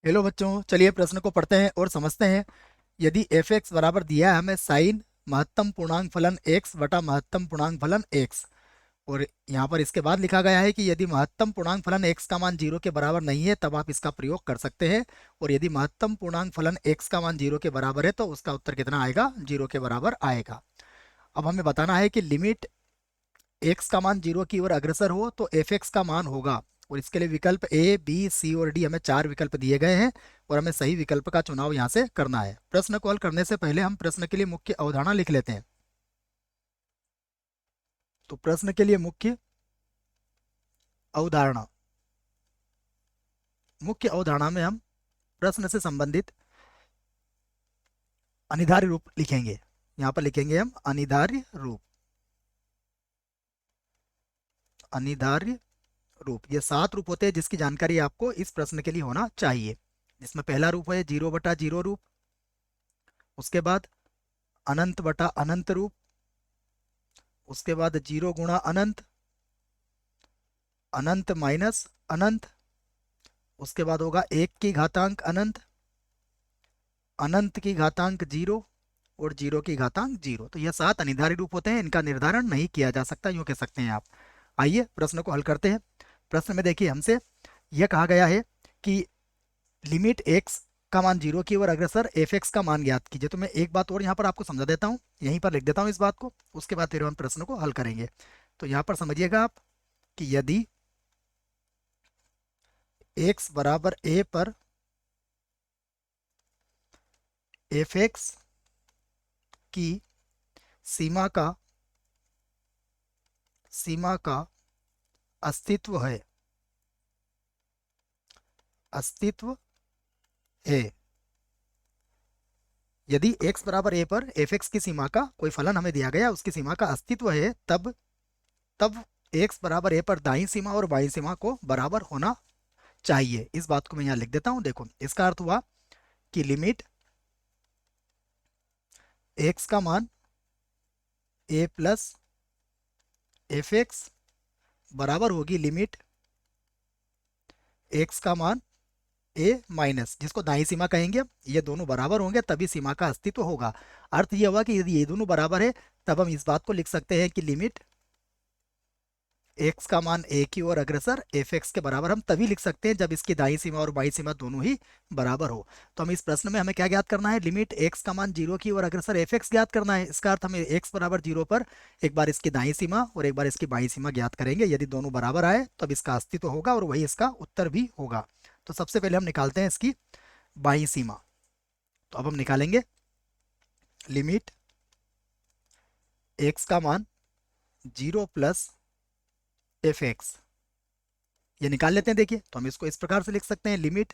Hello बच्चों, चलिए प्रश्न को पढ़ते हैं और समझते हैं। यदि एफ एक्स बराबर दिया है हमें साइन महत्तम पूर्णांक फलन एक्स बटा महत्तम पूर्णांक फलन एक्स, और यहाँ पर इसके बाद लिखा गया है कि यदि महत्तम पूर्णांक फलन एक्स का मान जीरो के बराबर नहीं है तब आप इसका प्रयोग कर सकते हैं, और यदि महत्तम पूर्णांक फलन एक्स का मान जीरो के बराबर है तो उसका उत्तर कितना आएगा, जीरो के बराबर आएगा। अब हमें बताना है कि लिमिट एक्स का मान जीरो की ओर अग्रसर हो तो एफ एक्स का मान होगा, और इसके लिए विकल्प ए बी सी और डी हमें चार विकल्प दिए गए हैं, और हमें सही विकल्प का चुनाव यहाँ से करना है। प्रश्न को हल करने से पहले हम प्रश्न के लिए मुख्य अवधारणा लिख लेते हैं। तो प्रश्न के लिए मुख्य अवधारणा, मुख्य अवधारणा में हम प्रश्न से संबंधित अनिवार्य रूप लिखेंगे। यहाँ पर लिखेंगे हम अनिवार्य रूप, अनिवार्य रूप। ये 7 रूप होते हैं जिसकी जानकारी आपको इस प्रश्न के लिए होना चाहिए, जिसमें पहला रूप है जीरो बटा जीरो रूप, उसके बाद अनंत बटा अनंत रूप, उसके बाद जीरो गुणा अनंत, अनंत माइनस अनंत, उसके बाद होगा एक की घातांक अनंत, अनंत की घातांक जीरो, और जीरो की घातांक जीरो। तो यह 7 अनिर्धारित रूप होते हैं, इनका निर्धारण नहीं किया जा सकता, यूं कह सकते हैं आप। आइए प्रश्न को हल करते हैं। प्रश्न में देखिए हमसे यह कहा गया है कि लिमिट एक्स का मान जीरो की ओर अग्रसर एफ एक्स का मान ज्ञात कीजिए। तो मैं एक बात और यहाँ पर आपको समझा देता हूँ, यहीं पर लिख देता हूँ इस बात को, उसके बाद फिर हम प्रश्न को हल करेंगे। तो यहाँ पर समझिएगा आप कि यदि एक्स बराबर ए पर एफ एक्स की सीमा का अस्तित्व है, अस्तित्व है। यदि x बराबर a पर एफ एक्स की सीमा का कोई फलन हमें दिया गया, उसकी सीमा का अस्तित्व है, तब तब x बराबर a पर दाईं सीमा और बाईं सीमा को बराबर होना चाहिए। इस बात को मैं यहाँ लिख देता हूँ। देखो इसका अर्थ हुआ कि लिमिट x का मान a प्लस एफ एक्स बराबर होगी लिमिट x का मान a माइनस, जिसको दाईं सीमा कहेंगे, ये दोनों बराबर होंगे तभी सीमा का अस्तित्व होगा। अर्थ ये हुआ कि यदि ये दोनों बराबर है तब हम इस बात को लिख सकते हैं कि लिमिट एक्स का मान ए की ओर अग्रसर एफ एक्स के बराबर हम तभी लिख सकते हैं जब इसकी दाईं सीमा और बाईं सीमा दोनों ही बराबर हो। तो हम इस प्रश्न में हमें क्या ज्ञात करना है, लिमिट एक्स का मान जीरो की ओर अग्रसर एफ एक्स ज्ञात करना है। इसका अर्थ हमें एक्स बराबर जीरो पर एक बार इसकी दाईं सीमा और एक बार इसकी बाईं सीमा ज्ञात करेंगे। यदि दोनों बराबर आए तब इसका अस्तित्व होगा और वही इसका उत्तर भी होगा। तो सबसे पहले हम निकालते हैं इसकी बाईं सीमा। तो अब हम निकालेंगे लिमिट एक्स का मान जीरो प्लस एफ एक्स, ये निकाल लेते हैं। देखिए तो हम इसको इस प्रकार से लिख सकते हैं, limit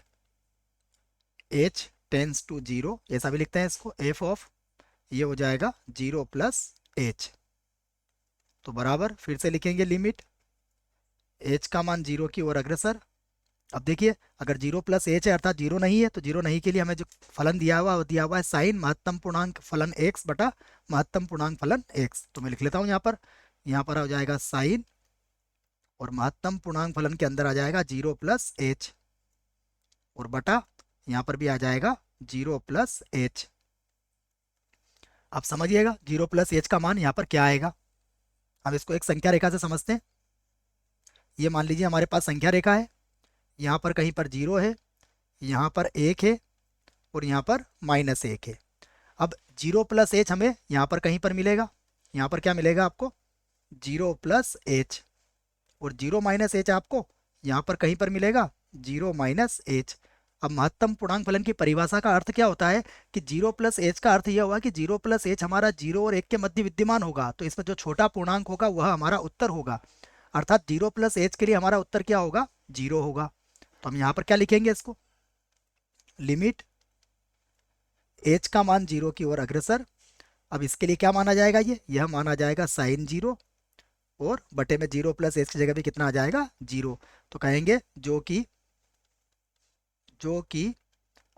H tends to zero, ऐसा भी लिखते हैं इसको, एफ ऑफ ये हो जाएगा जीरो प्लस एच। तो बराबर फिर से लिखेंगे लिमिट एच का मान जीरो की ओर अग्रसर। अब देखिए अगर जीरो प्लस एच है अर्थात जीरो नहीं है, तो जीरो नहीं के लिए हमें जो फलन दिया हुआ वो दिया हुआ है साइन महत्तम पूर्णांक फलन एक्स बटा महत्तम पूर्णांक फलन एक्स। तो मैं लिख लेता हूँ यहाँ पर हो जाएगा साइन, और महत्तम पूर्णांक फलन के अंदर आ जाएगा जीरो प्लस एच, और बटा यहाँ पर भी आ जाएगा जीरो प्लस एच। अब समझिएगा जीरो प्लस एच का मान यहाँ पर क्या आएगा। हम इसको एक संख्या रेखा से समझते हैं। ये मान लीजिए हमारे पास संख्या रेखा है, यहाँ पर कहीं पर जीरो है, यहाँ पर एक है, और यहाँ पर माइनस एक है। अब जीरो प्लस एच हमें यहाँ पर कहीं पर मिलेगा, यहाँ पर क्या मिलेगा आपको, जीरो प्लस एच, और जीरो माइनस एच आपको यहाँ पर कहीं पर मिलेगा, जीरो माइनस एच। अब महत्तम पूर्णांक फलन की परिभाषा का अर्थ क्या होता है कि जीरो प्लस एच का अर्थ यह हुआ कि जीरो प्लस एच हमारा जीरो और एक के मध्य विद्यमान होगा, तो इसमें जो छोटा पूर्णांक होगा वह हमारा उत्तर होगा। अर्थात जीरो प्लस एच के लिए हमारा उत्तर क्या होगा, जीरो होगा। तो हम यहाँ पर क्या लिखेंगे इसको, लिमिट एच का मान जीरो की ओर अग्रसर। अब इसके लिए क्या माना जाएगा, ये यह माना जाएगा साइन जीरो, और बटे में जीरो प्लस एच की जगह भी कितना आ जाएगा, जीरो। तो कहेंगे जो कि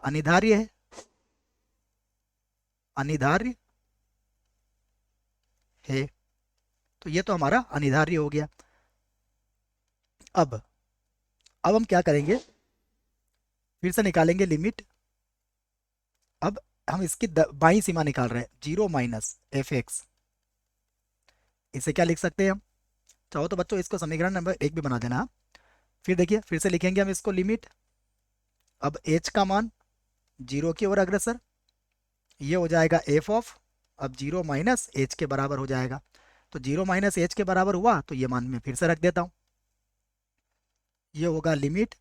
अनिवार्य है, अनिवार्य है। तो ये तो हमारा अनिवार्य हो गया। अब हम क्या करेंगे, फिर से निकालेंगे लिमिट। अब हम इसकी बाईं सीमा निकाल रहे हैं, 0 माइनस एफ एक्स। इसे क्या लिख सकते हैं हम? चाहो तो बच्चों इसको समीकरण नंबर 1 भी बना देना, हाँ। फिर देखिए, फिर से लिखेंगे हम इसको लिमिट। अब एच का मान 0 की ओर अग्रसर, ये हो जाएगा एफ ऑफ, अब 0 माइनस एच के बराबर हो जाएगा। तो 0 माइनस एच के बराबर हुआ तो ये मान मैं फिर से रख देता हूँ। ये होगा लिमिट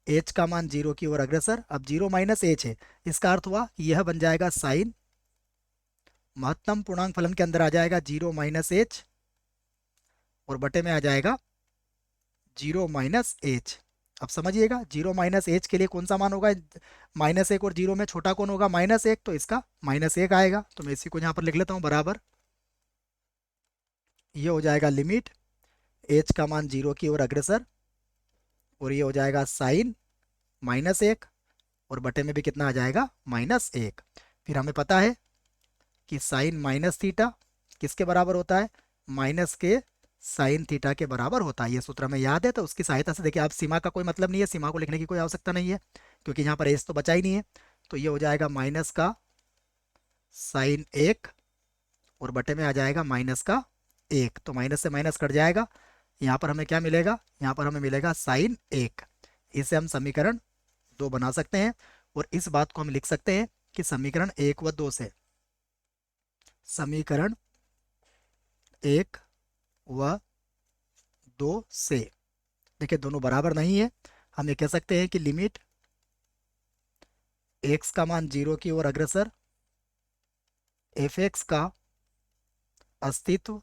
एच का मान 0 की ओर अग्रसर, अब 0 माइनस एच है, इसका अर्थ हुआ कि यह बन जाएगा साइन महत्तम पूर्णांक फलन के अंदर आ जाएगा 0 माइनस एच, और बटे में आ जाएगा 0 माइनस एच। अब समझिएगा, 0 माइनस एच के लिए कौन सा मान होगा? -1 और 0 में छोटा कौन होगा? -1, तो इसका -1 आएगा। तो मैं इसी को यहाँ पर लिख लेता हूँ बराबर। ये हो जाएगा लिमिट एच का मान 0 की ओर अग्रसर, और ये हो जाएगा साइन -1, और बटे में भी कितना आ जाएगा? -1। फिर हमें पता है कि साइन माइनस थीटा किसके बराबर होता है? माइनस के साइन थीटा के बराबर होता है। ये सूत्र हमें याद है, तो उसकी सहायता से देखिए, आप सीमा का कोई मतलब नहीं है, सीमा को लिखने की कोई आवश्यकता नहीं है, क्योंकि यहाँ पर एस तो बचा ही नहीं है। तो ये हो जाएगा माइनस का साइन 1, और बटे में आ जाएगा -1। तो माइनस से माइनस कट जाएगा, यहाँ पर हमें क्या मिलेगा? यहाँ पर हमें मिलेगा साइन 1। इसे हम समीकरण 2 बना सकते हैं, और इस बात को हम लिख सकते हैं कि समीकरण 1 व 2 से, समीकरण 1 व 2 से, देखिए दोनों बराबर नहीं है। हम ये कह सकते हैं कि लिमिट एक्स का मान 0 की ओर अग्रसर, एफ एक्स का अस्तित्व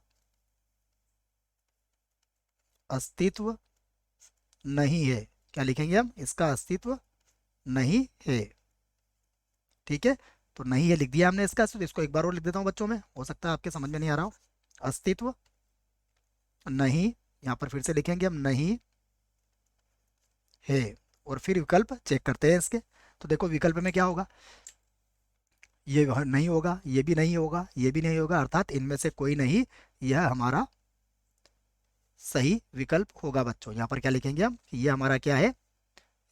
अस्तित्व नहीं है। क्या लिखेंगे हम? इसका अस्तित्व नहीं है। ठीक है, तो नहीं है लिख दिया हमने इसका, तो इसको एक बार और लिख देता हूँ बच्चों में, हो सकता है आपके समझ में नहीं आ रहा हो। अस्तित्व नहीं, यहाँ पर फिर से लिखेंगे हम नहीं है, और फिर विकल्प चेक करते हैं इसके। तो देखो विकल्प में क्या होगा? ये नहीं होगा, ये भी नहीं होगा, ये भी नहीं होगा, अर्थात इनमें से कोई नहीं, यह हमारा सही विकल्प होगा बच्चों। यहाँ पर क्या लिखेंगे हम? ये हमारा क्या है?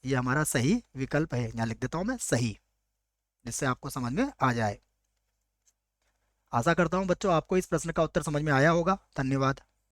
ये हमारा सही विकल्प है। यहाँ लिख देता हूँ मैं सही, जिससे आपको समझ में आ जाए। आशा करता हूँ बच्चों आपको इस प्रश्न का उत्तर समझ में आया होगा। धन्यवाद।